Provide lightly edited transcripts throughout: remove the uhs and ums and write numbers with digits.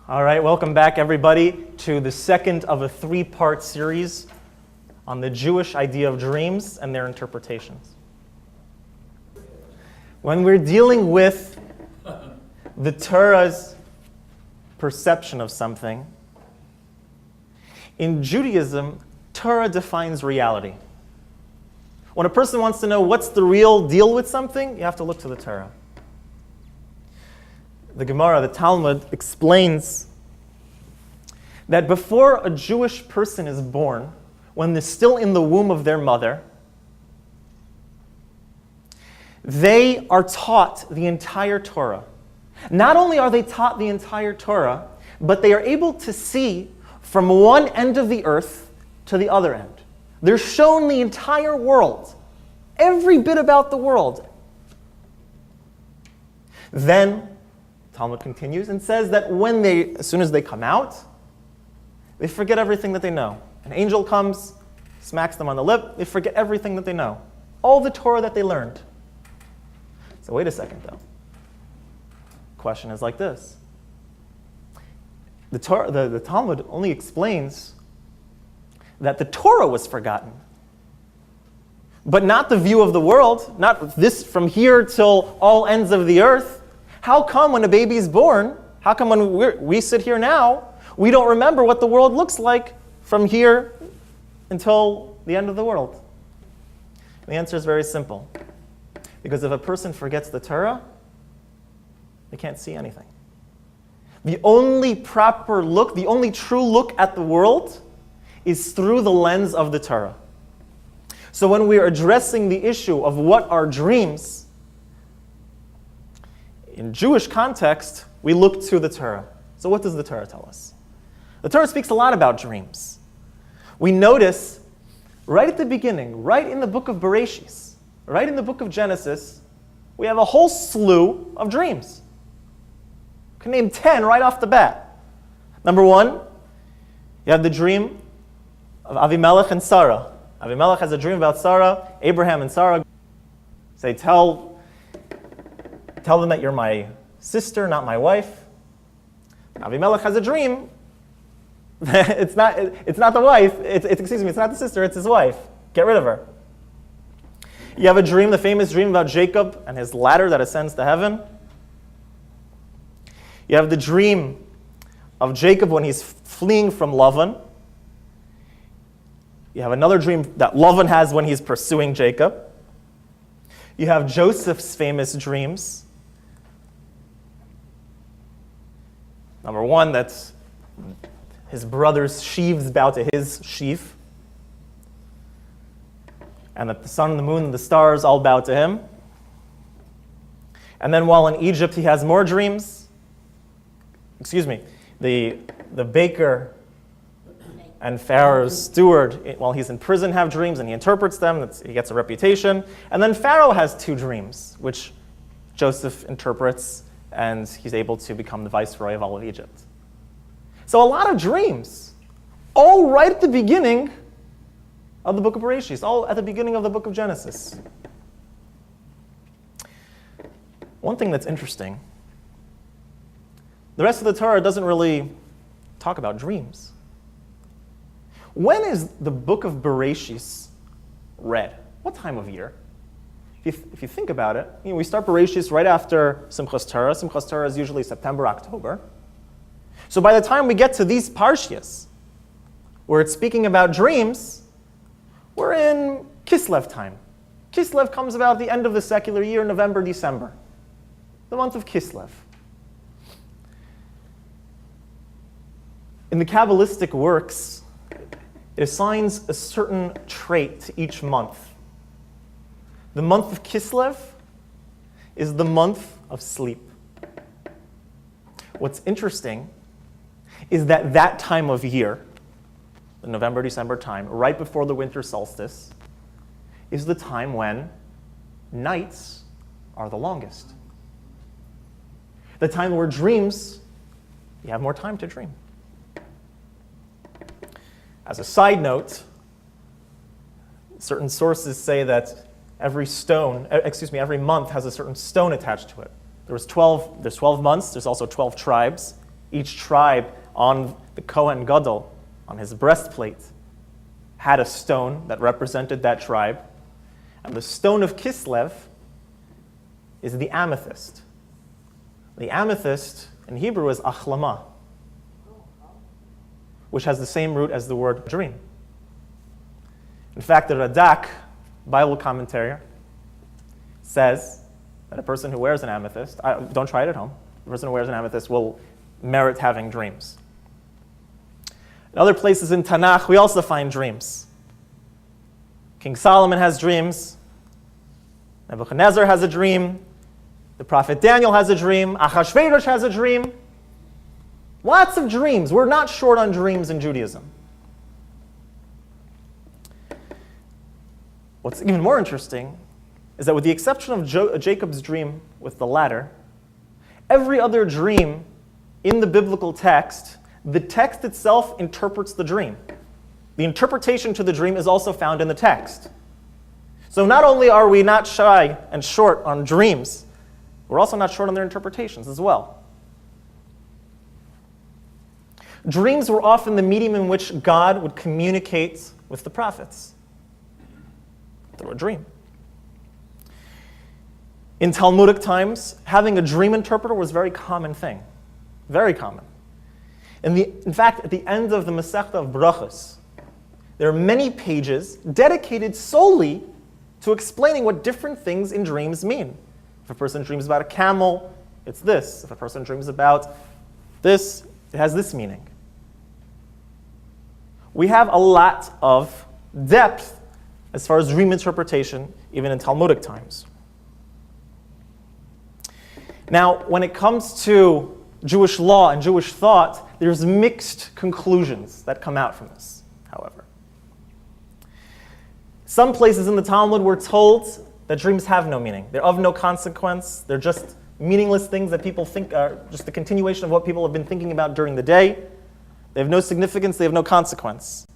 All right, welcome back, everybody, to the second of a three-part series on the Jewish idea of dreams and their interpretations. When we're dealing with the Torah's perception of something, in Judaism, Torah defines reality. When a person wants to know what's the real deal with something, you have to look to the Torah. The Gemara, the Talmud, explains that before a Jewish person is born, when they're still in the womb of their mother, they are taught the entire Torah. Not only are they taught the entire Torah, but they are able to see from one end of the earth to the other end. They're shown the entire world, every bit about the world. Then, Talmud continues and says that as soon as they come out, they forget everything that they know. An angel comes, smacks them on the lip, they forget everything that they know. All the Torah that they learned. So wait a second, though. Question is like this. The Talmud only explains that the Torah was forgotten, but not the view of the world, not this from here till all ends of the earth. How come when a baby is born, how come when we sit here now, we don't remember what the world looks like from here until the end of the world? The answer is very simple. Because if a person forgets the Torah, they can't see anything. The only proper look, the only true look at the world is through the lens of the Torah. So when we are addressing the issue of what are dreams, in Jewish context, we look to the Torah. So what does the Torah tell us? The Torah speaks a lot about dreams. We notice right at the beginning, right in the book of Bereshis, right in the book of Genesis, we have a whole slew of dreams. We can name 10 right off the bat. Number 1, you have the dream of Avimelech and Sarah. Avimelech has a dream about Sarah. Abraham and Sarah say, tell them that you're my sister, not my wife. Avimelech has a dream. It's not the wife. It's not the sister. It's his wife. Get rid of her. You have a dream, the famous dream about Jacob and his ladder that ascends to heaven. You have the dream of Jacob when he's fleeing from Lavan. You have another dream that Lavan has when he's pursuing Jacob. You have Joseph's famous dreams. Number 1, that's his brother's sheaves bow to his sheaf. And that the sun and the moon and the stars all bow to him. And then while in Egypt, he has more dreams. The baker and Pharaoh's steward, while he's in prison, have dreams, and he interprets them. He gets a reputation. And then Pharaoh has 2 dreams, which Joseph interprets, and he's able to become the viceroy of all of Egypt. So a lot of dreams, all right at the beginning of the book of Bereshit, all at the beginning of the book of Genesis. One thing that's interesting, the rest of the Torah doesn't really talk about dreams. When is the book of Bereshit read? What time of year? If you think about it, we start Bereshit right after Simchas Torah. Simchas Torah is usually September, October. So by the time we get to these parshias, where it's speaking about dreams, we're in Kislev time. Kislev comes about at the end of the secular year, November, December. The month of Kislev. In the Kabbalistic works, it assigns a certain trait to each month. The month of Kislev is the month of sleep. What's interesting is that time of year, the November-December time, right before the winter solstice, is the time when nights are the longest. The time where dreams, you have more time to dream. As a side note, certain sources say that every month has a certain stone attached to it. There's 12 months, there's also 12 tribes Each tribe on the Kohen Gadol, on his breastplate, had a stone that represented that tribe. And the stone of Kislev is the amethyst. The amethyst in Hebrew is achlama, which has the same root as the word dream. In fact, the Radak, Bible commentator, says that a person who wears an amethyst, don't try it at home, a person who wears an amethyst will merit having dreams. In other places in Tanakh, we also find dreams. King Solomon has dreams. Nebuchadnezzar has a dream. The prophet Daniel has a dream. Achashverosh has a dream. Lots of dreams. We're not short on dreams in Judaism. What's even more interesting is that with the exception of Jacob's dream with the ladder, every other dream in the biblical text, the text itself interprets the dream. The interpretation to the dream is also found in the text. So not only are we not shy and short on dreams, we're also not short on their interpretations as well. Dreams were often the medium in which God would communicate with the prophets through a dream. In Talmudic times, having a dream interpreter was a very common thing. Very common. In fact, at the end of the Masechta of Brachos, there are many pages dedicated solely to explaining what different things in dreams mean. If a person dreams about a camel, it's this. If a person dreams about this, it has this meaning. We have a lot of depth as far as dream interpretation, even in Talmudic times. Now, when it comes to Jewish law and Jewish thought, there's mixed conclusions that come out from this, however. Some places in the Talmud we're told that dreams have no meaning. They're of no consequence. They're just meaningless things that people think are just a continuation of what people have been thinking about during the day. They have no significance. They have no consequence.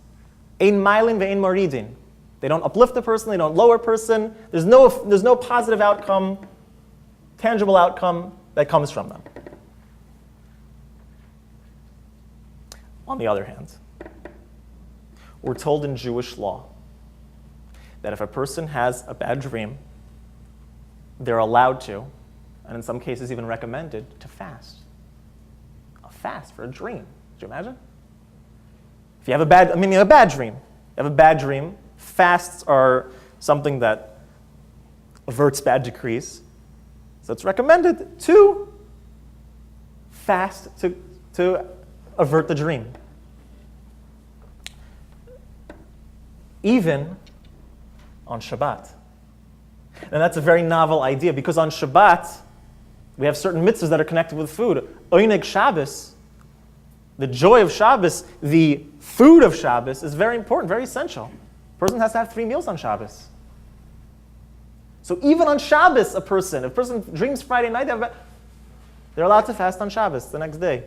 Ein mailin ve'ein moridin. They don't uplift a person. They don't lower a person. There's no positive outcome, tangible outcome that comes from them. On the other hand, we're told in Jewish law that if a person has a bad dream, they're allowed to, and in some cases even recommended, to fast. A fast for a dream. Could you imagine? If you have a bad dream. You have a bad dream. Fasts are something that averts bad decrees. So it's recommended to fast to avert the dream. Even on Shabbat. And that's a very novel idea because on Shabbat, we have certain mitzvahs that are connected with food. Oineg Shabbos, the joy of Shabbos, the food of Shabbos is very important, very essential. A person has to have 3 meals on Shabbos. So even on Shabbos, if a person dreams Friday night, they're allowed to fast on Shabbos the next day.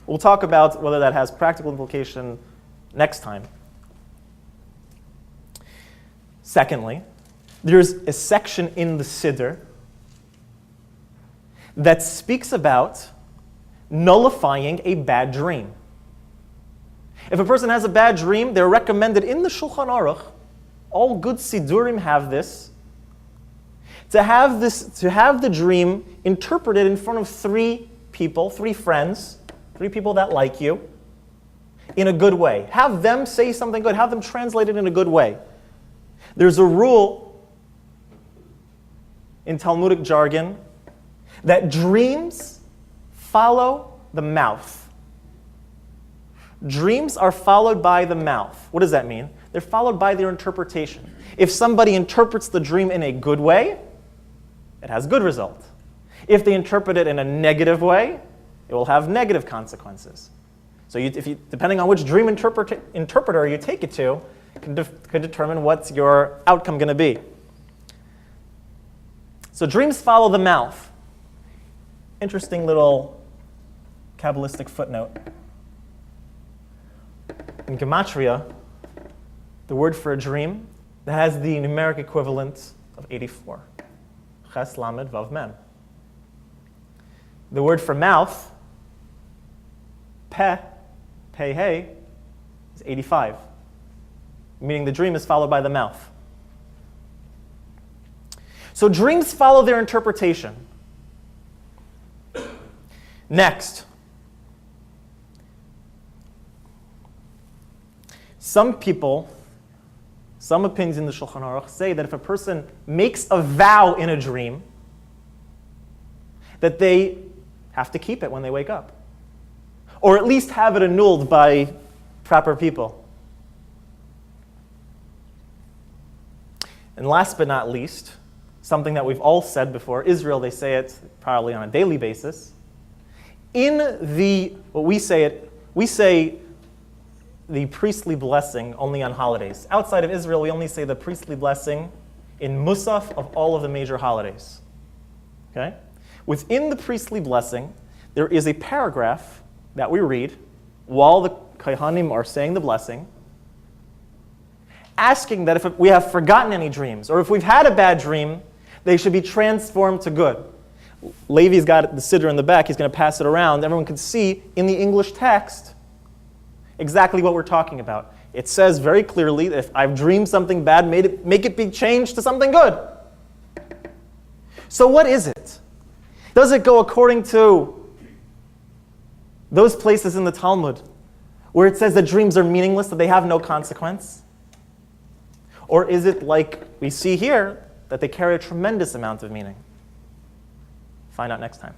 We'll talk about whether that has practical implication next time. Secondly, there's a section in the Siddur that speaks about nullifying a bad dream. If a person has a bad dream, they're recommended in the Shulchan Aruch, all good Siddurim have this, to have the dream interpreted in front of 3 people, 3 friends, 3 people that like you, in a good way. Have them say something good. Have them translate it in a good way. There's a rule in Talmudic jargon that dreams follow the mouth. Dreams are followed by the mouth. What does that mean? They're followed by their interpretation. If somebody interprets the dream in a good way, it has good result. If they interpret it in a negative way, it will have negative consequences. So depending on which dream interpreter you take it to, can determine what's your outcome going to be. So dreams follow the mouth. Interesting little Kabbalistic footnote. In Gematria, the word for a dream that has the numeric equivalent of 84. Ches Lamed Vav Mem. The word for mouth, peh, hey, is 85, meaning the dream is followed by the mouth. So dreams follow their interpretation. Next, some people, some opinions in the Shulchan Aruch say that if a person makes a vow in a dream, that they have to keep it when they wake up, or at least have it annulled by proper people. And last but not least, something that we've all said before, Israel, they say it probably on a daily basis. In we say the priestly blessing only on holidays. Outside of Israel, we only say the priestly blessing in Musaf of all of the major holidays. Okay? Within the priestly blessing, there is a paragraph that we read while the Kohanim are saying the blessing, asking that if we have forgotten any dreams, or if we've had a bad dream, they should be transformed to good. Levi's got the siddur in the back. He's going to pass it around. Everyone can see in the English text exactly what we're talking about. It says very clearly that if I've dreamed something bad, make it be changed to something good. So what is it? Does it go according to those places in the Talmud where it says that dreams are meaningless, that they have no consequence? Or is it like we see here, that they carry a tremendous amount of meaning? Find out next time.